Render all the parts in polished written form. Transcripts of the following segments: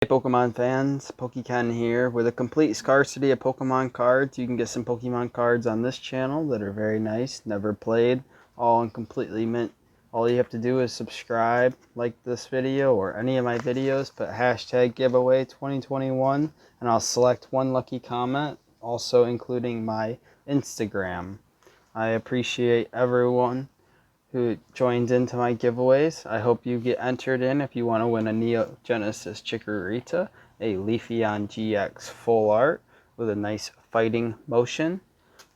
Hey Pokemon fans, PokeKen here with a complete scarcity of Pokemon cards. You can get some Pokemon cards on this channel that are very nice, never played, all in completely mint. All you have to do is subscribe, like this video or any of my videos, put hashtag giveaway 2021, and I'll select one lucky comment, also including my Instagram. I appreciate everyone who joins into my giveaways. I hope you get entered in if you want to win a Neo Genesis Chikorita, a Leafeon GX full art with a nice fighting motion.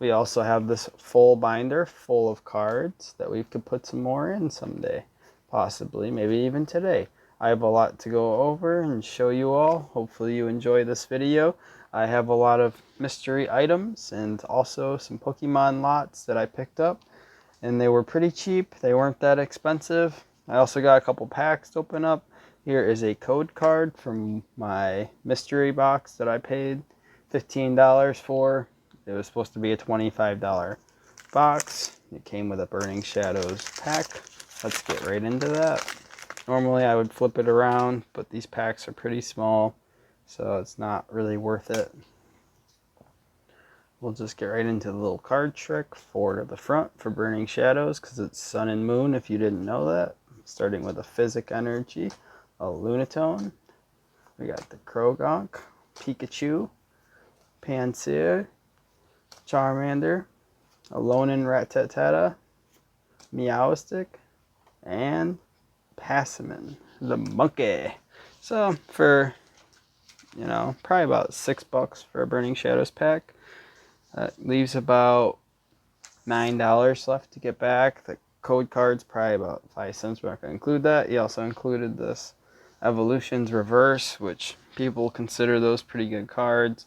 We also have this full binder full of cards that we could put some more in someday, possibly, maybe even today. I have a lot to go over and show you all. Hopefully you enjoy this video. I have a lot of mystery items and also some Pokemon lots that I picked up, and they were pretty cheap. They weren't that expensive. I also got a couple packs to open up. Here is a code card from my mystery box that I paid $15 for. It was supposed to be a $25 box. It came with a Burning Shadows pack. Let's get right into that. Normally I would flip it around, but these packs are pretty small, so it's not really worth it. We'll just get right into the little card trick. Forward to the front for Burning Shadows, because it's Sun and Moon, if you didn't know that. Starting with a Physic Energy, a Lunatone. We got the Croagunk, Pikachu, Pansear, Charmander, Alolan Rattata, Meowstic, and Passimian, the monkey. So for, probably about $6 for a Burning Shadows pack. That leaves about $9 left to get back. The code card's probably about 5 cents. We're not going to include that. He also included this Evolutions Reverse, which people consider those pretty good cards.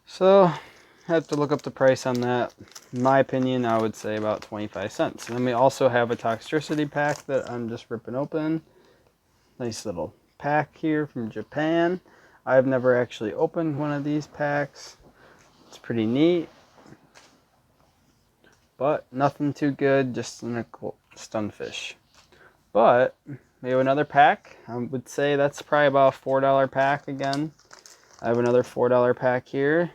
So I have to look up the price on that. In my opinion, I would say about 25 cents. And then we also have a Toxtricity pack that I'm just ripping open. Nice little pack here from Japan. I've never actually opened one of these packs. It's pretty neat, but nothing too good, just a cool Stunfish. But we have another pack. I would say that's probably about a $4 pack again. I have another $4 pack here.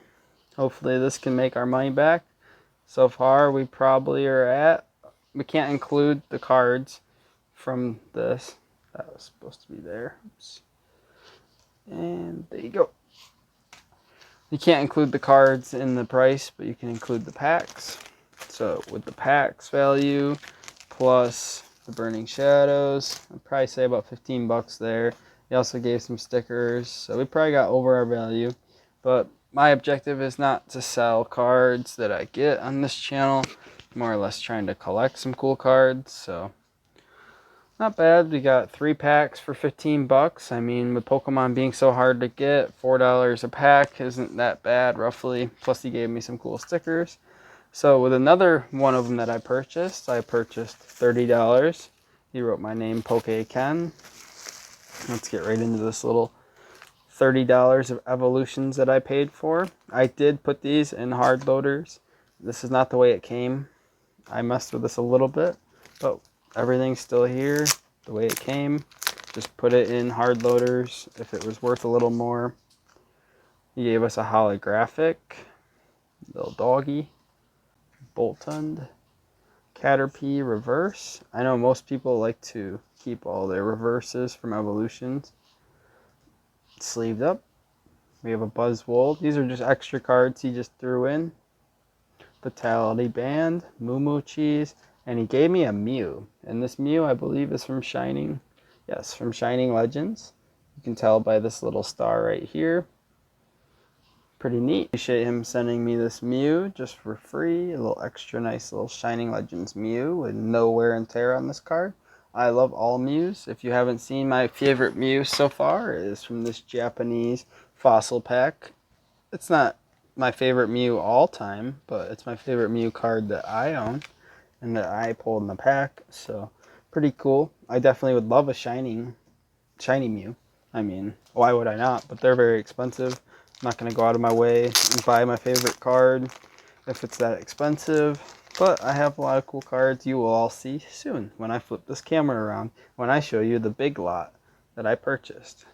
Hopefully this can make our money back. So far we probably are at, we can't include the cards from this. That was supposed to be there. Oops. And there you go. You can't include the cards in the price, but you can include the packs. So with the packs value plus the Burning Shadows, I'd probably say about 15 bucks there. He also gave some stickers, so we probably got over our value. But my objective is not to sell cards that I get on this channel. More or less trying to collect some cool cards, so not bad. We got 3 packs for 15 bucks. I mean, with Pokemon being so hard to get, $4 a pack isn't that bad, roughly. Plus, he gave me some cool stickers. So, with another one of them that I purchased $30. He wrote my name, PokeKen. Let's get right into this little $30 of evolutions that I paid for. I did put these in hard loaders. This is not the way it came. I messed with this a little bit, but everything's still here the way it came. Just put it in hard loaders if it was worth a little more. He gave us a holographic little doggy, Boltund, Caterpie reverse. I know most people like to keep all their reverses from evolutions. Sleeved up. We have a Buzzwole. These are just extra cards he just threw in. Vitality Band, Moo Cheese, and he gave me a Mew. And this Mew, I believe, is from Shining. Yes, from Shining Legends. You can tell by this little star right here. Pretty neat. Appreciate him sending me this Mew just for free. A little extra nice little Shining Legends Mew with no wear and tear on this card. I love all Mews. If you haven't seen, my favorite Mew so far is from this Japanese fossil pack. It's not my favorite Mew all time, but it's my favorite Mew card that I own and that I pulled in the pack, so pretty cool. I definitely would love a shiny Mew. I mean, why would I not? But they're very expensive. I'm not going to go out of my way and buy my favorite card if it's that expensive. But I have a lot of cool cards you will all see soon when I flip this camera around, when I show you the big lot that I purchased.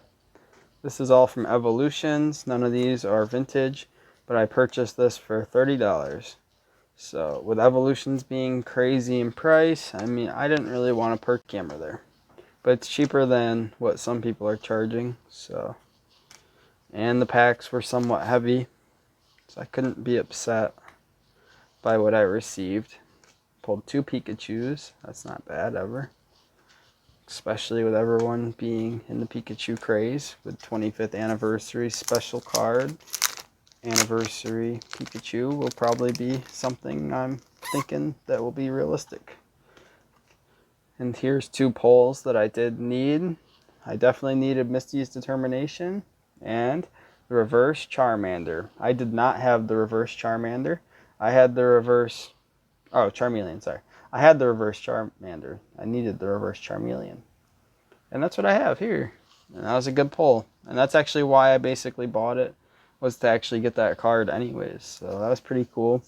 This is all from Evolutions. None of these are vintage, but I purchased this for $30. So with Evolutions being crazy in price, I mean, I didn't really want a perk camera there. But it's cheaper than what some people are charging. So, and the packs were somewhat heavy, so I couldn't be upset by what I received. Pulled 2 Pikachus. That's not bad ever. Especially with everyone being in the Pikachu craze with 25th anniversary special card. Anniversary Pikachu will probably be something I'm thinking that will be realistic. And here's 2 pulls that I did need. I definitely needed Misty's Determination and the reverse Charmander. I did not have the reverse Charmander. I had the reverse... Oh, Charmeleon, sorry. I had the reverse Charmander. I needed the reverse Charmeleon. And that's what I have here. And that was a good pull. And that's actually why I basically bought it, was to actually get that card anyways. So that was pretty cool.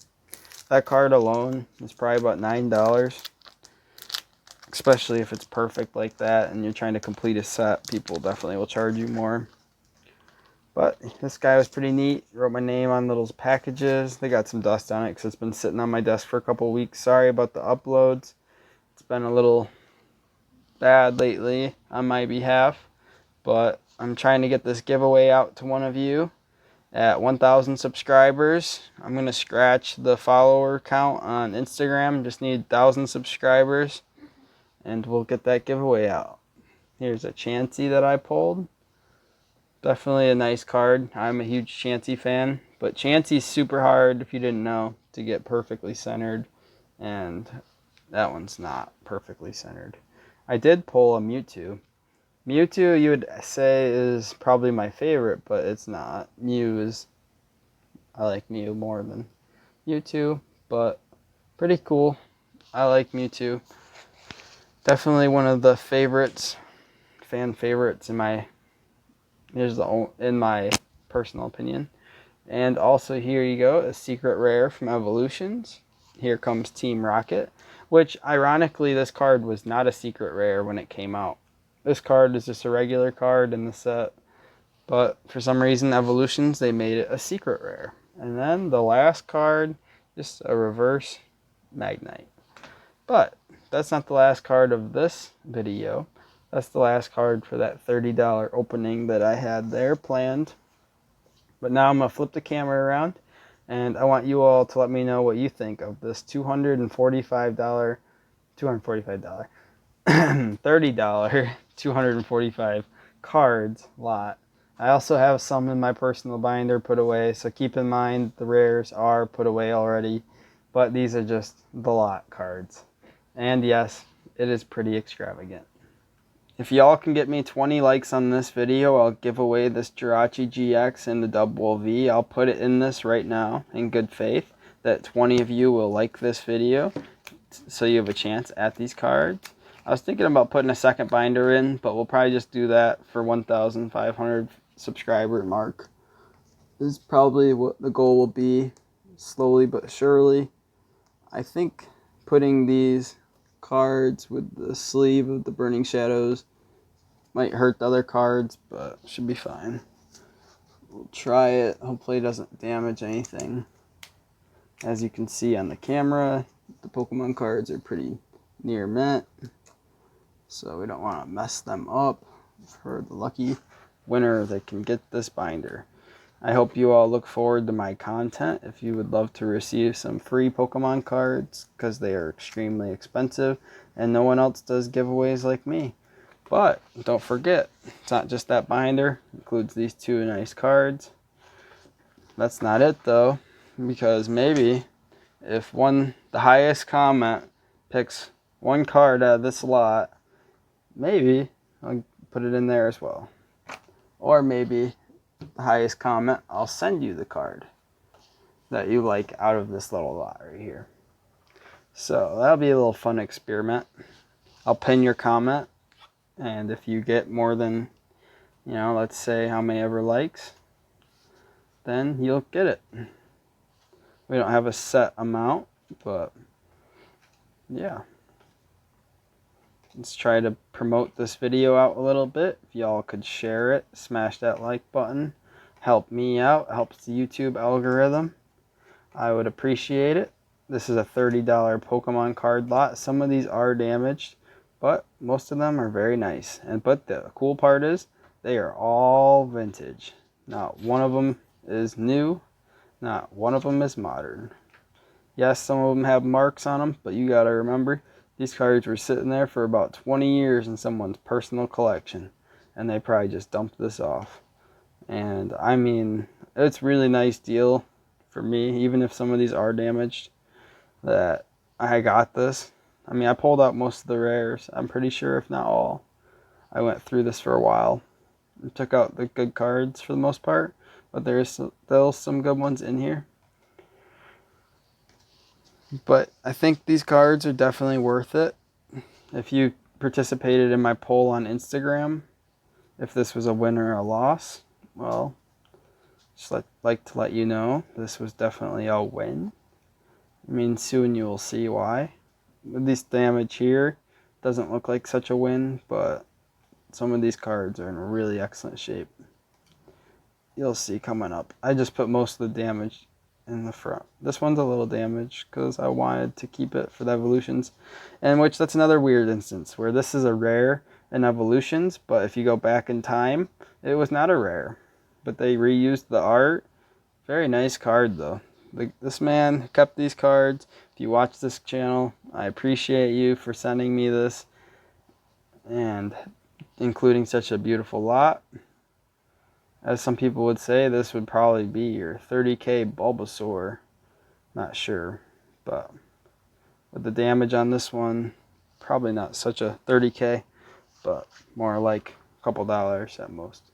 That card alone is probably about $9. Especially if it's perfect like that and you're trying to complete a set, people definitely will charge you more. But this guy was pretty neat. Wrote my name on little packages. They got some dust on it because it's been sitting on my desk for a couple weeks. Sorry about the uploads. It's been a little bad lately on my behalf. But I'm trying to get this giveaway out to one of you. At 1,000 subscribers, I'm going to scratch the follower count on Instagram. Just need 1,000 subscribers. And we'll get that giveaway out. Here's a Chansey that I pulled. Definitely a nice card. I'm a huge Chansey fan. But Chansey's super hard, if you didn't know, to get perfectly centered. And that one's not perfectly centered. I did pull a Mewtwo. Mewtwo, you would say, is probably my favorite, but it's not. I like Mew more than Mewtwo, but pretty cool. I like Mewtwo. Definitely one of the favorites, fan favorites in my personal opinion. And also here you go, a secret rare from Evolutions. Here comes Team Rocket, which ironically this card was not a secret rare when it came out. This card is just a regular card in the set, but for some reason Evolutions, they made it a secret rare. And then the last card, just a reverse Magnite. But that's not the last card of this video. That's the last card for that $30 opening that I had there planned. But now I'm going to flip the camera around, and I want you all to let me know what you think of this $245, $30, 245 cards lot. I also have some in my personal binder put away, so keep in mind the rares are put away already, but these are just the lot cards. And yes, it is pretty extravagant. If y'all can get me 20 likes on this video, I'll give away this Jirachi GX and the Double V. I'll put it in this right now in good faith that 20 of you will like this video, so you have a chance at these cards. I was thinking about putting a second binder in, but we'll probably just do that for 1,500 subscriber mark. This is probably what the goal will be, slowly but surely. I think putting these cards with the sleeve of the Burning Shadows might hurt the other cards, but should be fine. We'll try it. Hopefully it doesn't damage anything. As you can see on the camera, the Pokemon cards are pretty near mint, so we don't want to mess them up for the lucky winner that can get this binder. I hope you all look forward to my content. If you would love to receive some free Pokemon cards, because they are extremely expensive and no one else does giveaways like me. But don't forget, it's not just that binder. It includes these 2 nice cards. That's not it though, because maybe if the highest comment picks 1 card out of this lot, maybe I'll put it in there as well. Or maybe the highest comment, I'll send you the card that you like out of this little lot right here. So that'll be a little fun experiment. I'll pin your comment, and if you get more than, let's say how many ever likes, then you'll get it. We don't have a set amount, but yeah. let's try to promote this video out a little bit. If y'all could share it, smash that like button, help me out, helps the YouTube algorithm. I would appreciate it. This is a $30 Pokemon card lot. Some of these are damaged, but most of them are very nice. But the cool part is they are all vintage. Not one of them is new, not one of them is modern. Yes, some of them have marks on them, but you gotta remember, these cards were sitting there for about 20 years in someone's personal collection, and they probably just dumped this off. And I mean, it's a really nice deal for me, even if some of these are damaged, that I got this. I mean, I pulled out most of the rares, I'm pretty sure, if not all. I went through this for a while and took out the good cards for the most part, but there is still some good ones in here. But I think these cards are definitely worth it. If you participated in my poll on Instagram, if this was a win or a loss, well, just like to let you know this was definitely a win. I mean, soon you will see why. With this damage here, doesn't look like such a win, but some of these cards are in really excellent shape. You'll see coming up. I just put most of the damage in the front. This one's a little damaged because I wanted to keep it for the evolutions, and which that's another weird instance where this is a rare in evolutions, but if you go back in time, it was not a rare, but they reused the art. Very nice card though. This man kept these cards. If you watch this channel, I appreciate you for sending me this and including such a beautiful lot. As some people would say, this would probably be your 30k Bulbasaur. Not sure, but with the damage on this one, probably not such a 30k, but more like a couple dollars at most.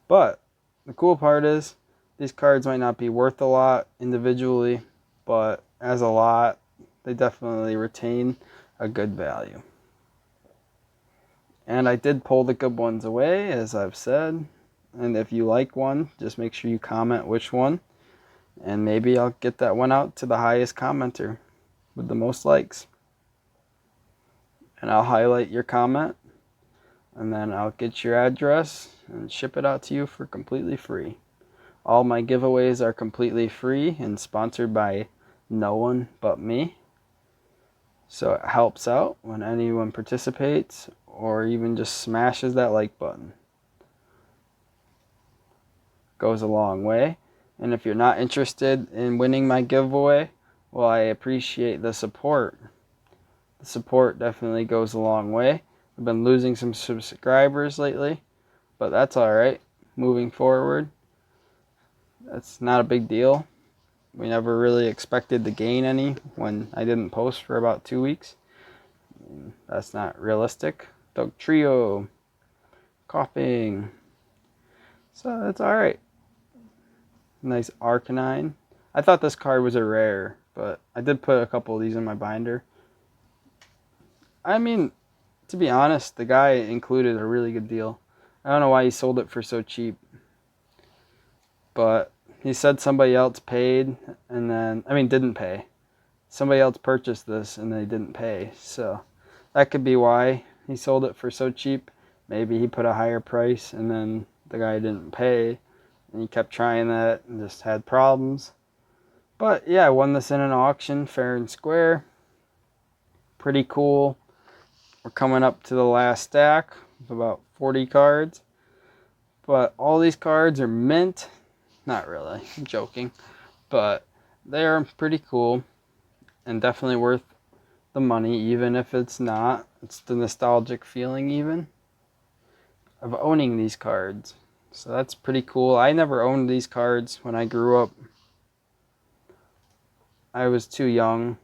But the cool part is, these cards might not be worth a lot individually, but as a lot, they definitely retain a good value. And I did pull the good ones away, as I've said. And if you like one, just make sure you comment which one. And maybe I'll get that one out to the highest commenter with the most likes. And I'll highlight your comment. And then I'll get your address and ship it out to you for completely free. All my giveaways are completely free and sponsored by no one but me. So it helps out when anyone participates or even just smashes that like button. Goes a long way. And if you're not interested in winning my giveaway, well, I appreciate the support. The support definitely goes a long way. I've been losing some subscribers lately, but that's alright. Moving forward, that's not a big deal. We never really expected to gain any when I didn't post for about 2 weeks. That's not realistic. Dugtrio, coughing. So that's alright. Nice Arcanine. I thought this card was a rare, but I did put a couple of these in my binder. I mean, to be honest, the guy included a really good deal. I don't know why he sold it for so cheap. But he said somebody else paid and then, didn't pay. Somebody else purchased this and they didn't pay. So that could be why he sold it for so cheap. Maybe he put a higher price and then the guy didn't pay. And he kept trying that and just had problems. But yeah, I won this in an auction, fair and square. Pretty cool. We're coming up to the last stack of about 40 cards. But all these cards are mint. Not really, I'm joking. But they're pretty cool and definitely worth the money, even if it's not. It's the nostalgic feeling even of owning these cards. So that's pretty cool. I never owned these cards when I grew up. I was too young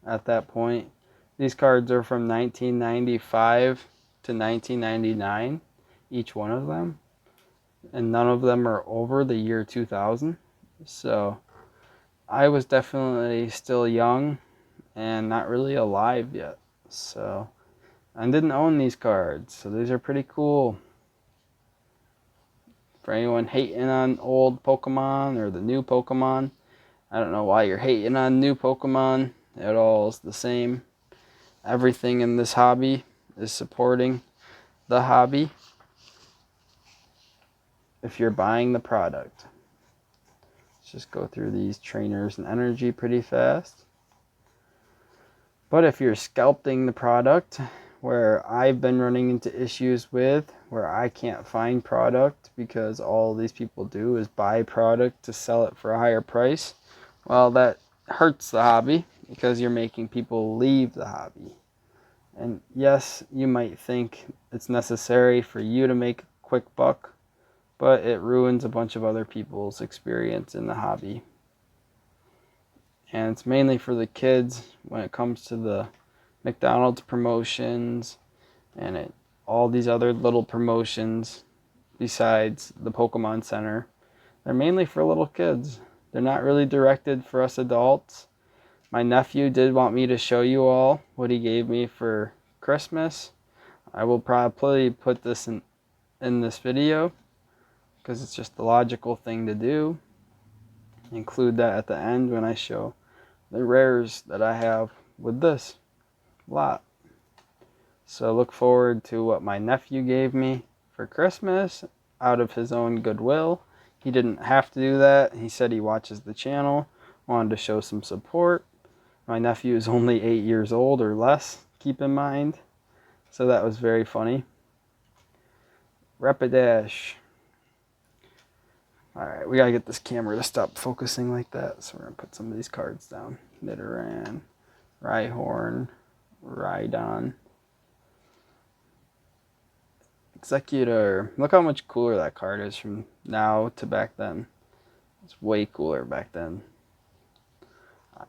at that point. These cards are from 1995 to 1999, each one of them. And none of them are over the year 2000. So I was definitely still young and not really alive yet. So I didn't own these cards. So these are pretty cool. For anyone hating on old Pokemon or the new Pokemon, I don't know why you're hating on new Pokemon. It all is the same. Everything in this hobby is supporting the hobby if you're buying the product. Let's just go through these trainers and energy pretty fast. But if you're sculpting the product, where I've been running into issues with, where I can't find product because all these people do is buy product to sell it for a higher price, well, that hurts the hobby because you're making people leave the hobby. And yes, you might think it's necessary for you to make a quick buck, but it ruins a bunch of other people's experience in the hobby. And it's mainly for the kids when it comes to the McDonald's promotions and all these other little promotions besides the Pokemon Center. They're mainly for little kids. They're not really directed for us adults. My nephew did want me to show you all what he gave me for Christmas. I will probably put this in this video because it's just the logical thing to do. Include that at the end when I show the rares that I have with this lot. So look forward to what my nephew gave me for Christmas out of his own goodwill. He didn't have to do that. He said he watches the channel, wanted to show some support. My nephew is only 8 years old or less, keep in mind. So that was very funny. Rapidash. Alright, we gotta get this camera to stop focusing like that. So we're gonna put some of these cards down. Nidoran, Rhyhorn, Rhydon, Executor. Look how much cooler that card is from now to back then. It's way cooler back then,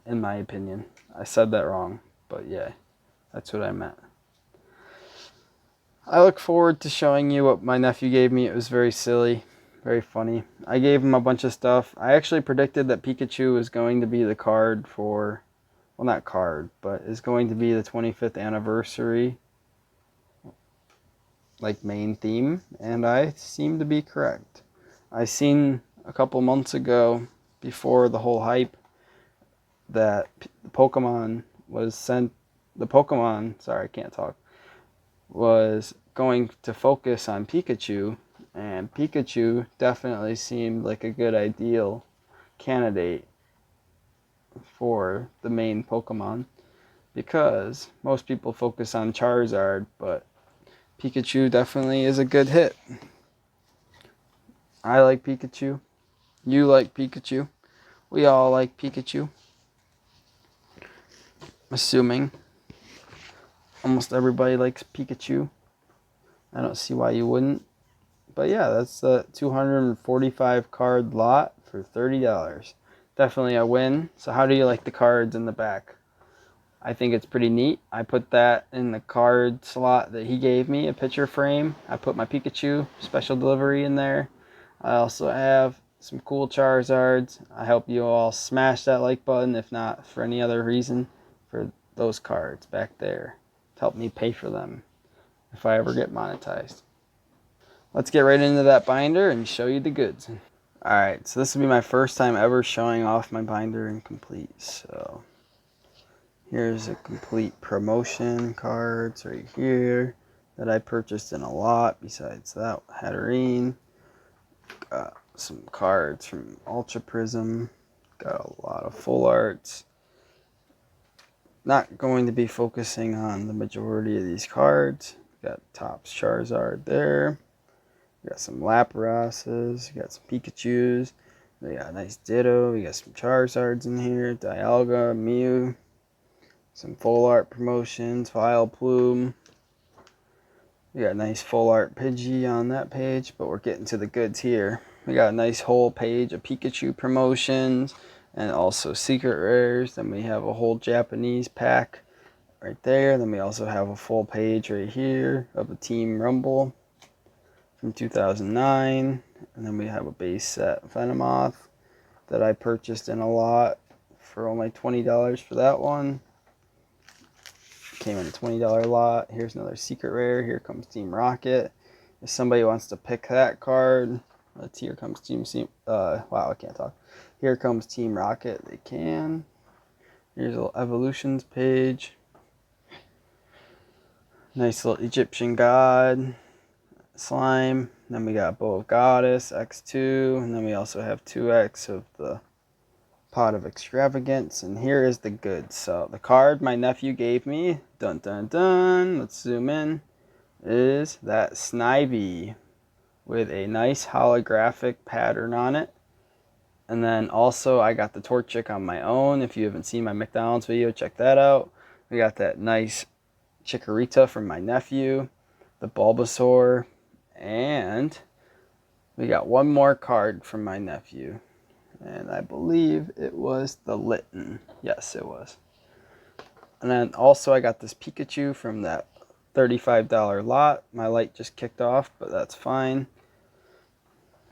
in my opinion. I said that wrong, but yeah, that's what I meant. I look forward to showing you what my nephew gave me. It was very silly, very funny. I gave him a bunch of stuff. I actually predicted that Pikachu was going to be the card for, well, not card, but is going to be the 25th anniversary, like, main theme, and I seem to be correct. I seen a couple months ago, before the whole hype, that the Pokemon was sent, sorry, I can't talk, was going to focus on Pikachu, and Pikachu definitely seemed like a good ideal candidate for the main Pokemon, because most people focus on Charizard, but Pikachu definitely is a good hit. I like Pikachu. You like Pikachu. We all like Pikachu. Assuming almost everybody likes Pikachu. I don't see why you wouldn't. But yeah, that's the 245 card lot for $30. Definitely a win. So how do you like the cards in the back? I think it's pretty neat. I put that in the card slot that he gave me, a picture frame. I put my Pikachu special delivery in there. I also have some cool Charizards. I hope you all smash that like button, if not for any other reason, for those cards back there to help me pay for them if I ever get monetized. Let's get right into that binder and show you the goods. Alright, so this will be my first time ever showing off my binder incomplete. So here's a complete promotion cards right here that I purchased in a lot. Besides that, Hatterene. Got some cards from Ultra Prism. Got a lot of full arts. Not going to be focusing on the majority of these cards. Got Topps Charizard there. We got some Lapras's. We got some Pikachus. We got a nice Ditto. We got some Charizards in here. Dialga, Mew. Some full art promotions. Vileplume. We got a nice full art Pidgey on that page, but we're getting to the goods here. We got a nice whole page of Pikachu promotions and also secret rares. Then we have a whole Japanese pack right there. Then we also have a full page right here of a Team Rumble from 2009. And then we have a base set Venomoth that I purchased in a lot for only $20 for that one. Came in a $20 lot. Here's another secret rare. Here comes Team Rocket. If somebody wants to pick that card, here comes wow, I can't talk. Here comes Team Rocket. They can. Here's a little evolutions page. Nice little Egyptian god slime. Then we got Bow of Goddess, X2. And then we also have 2X of the Pot of Extravagance. And here is the goods. So the card my nephew gave me, dun dun dun, let's zoom in, is that Snivy with a nice holographic pattern on it. And then also I got the Torchic on my own. If you haven't seen my McDonald's video, check that out. We got that nice Chikorita from my nephew, the Bulbasaur, and we got one more card from my nephew. And I believe it was the Litten. Yes, it was. And then also I got this Pikachu from that $35 lot. My light just kicked off, but that's fine.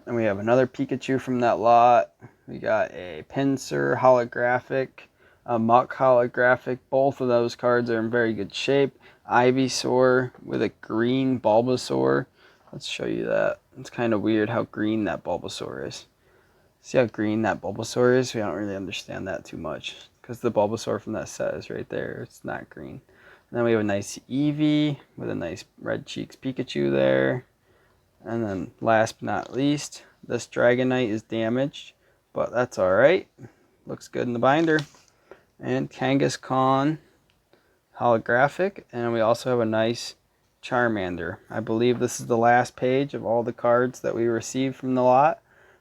And we have another Pikachu from that lot. We got a Pinsir holographic, a Muck holographic. Both of those cards are in very good shape. Ivysaur with a green Bulbasaur. Let's show you that. It's kind of weird how green that Bulbasaur is. See how green that Bulbasaur is? We don't really understand that too much, because the Bulbasaur from that set is right there. It's not green. And then we have a nice Eevee with a nice red cheeks Pikachu there. And then last but not least, this Dragonite is damaged, but that's alright. Looks good in the binder. And Kangaskhan holographic. And we also have a nice Charmander. I believe this is the last page of all the cards that we received from the lot.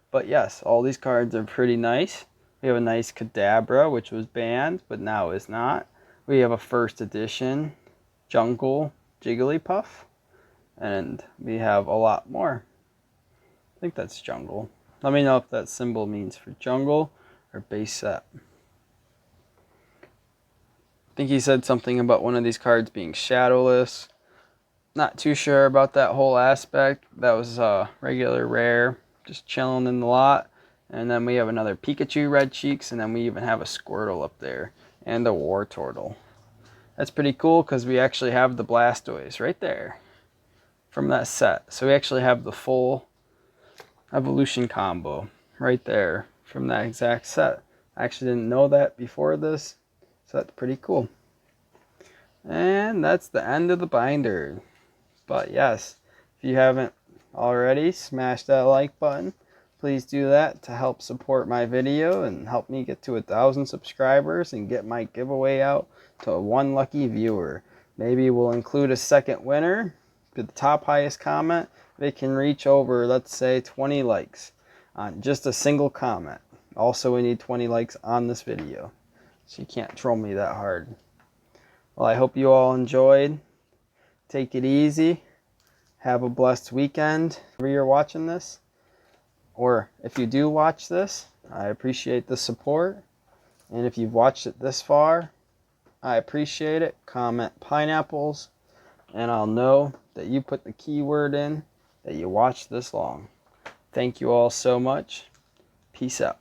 But yes, all these cards are pretty nice. We have a nice Kadabra, which was banned, but now is not. We have a first edition Jungle Jigglypuff. And we have a lot more. I think that's jungle. Let me know if that symbol means for jungle or base set. I think he said something about one of these cards being shadowless. Not too sure about that whole aspect. That was regular rare, just chilling in the lot. And then we have another Pikachu Red Cheeks, and then we even have a Squirtle up there and a Wartortle. That's pretty cool because we actually have the Blastoise right there from that set. So we actually have the full evolution combo right there from that exact set. I actually didn't know that before this, so that's pretty cool. And that's the end of the binder. But yes, if you haven't already, smash that like button. Please do that to help support my video and help me get to 1,000 subscribers and get my giveaway out to one lucky viewer. Maybe we'll include a second winner. The top highest comment, they can reach over, let's say, 20 likes on just a single comment. Also, we need 20 likes on this video, so you can't troll me that hard. Well, I hope you all enjoyed. Take it easy. Have a blessed weekend wherever you're watching this. Or if you do watch this, I appreciate the support. And if you've watched it this far, I appreciate it. Comment pineapples, and I'll know that you put the keyword in that you watched this long. Thank you all so much. Peace out.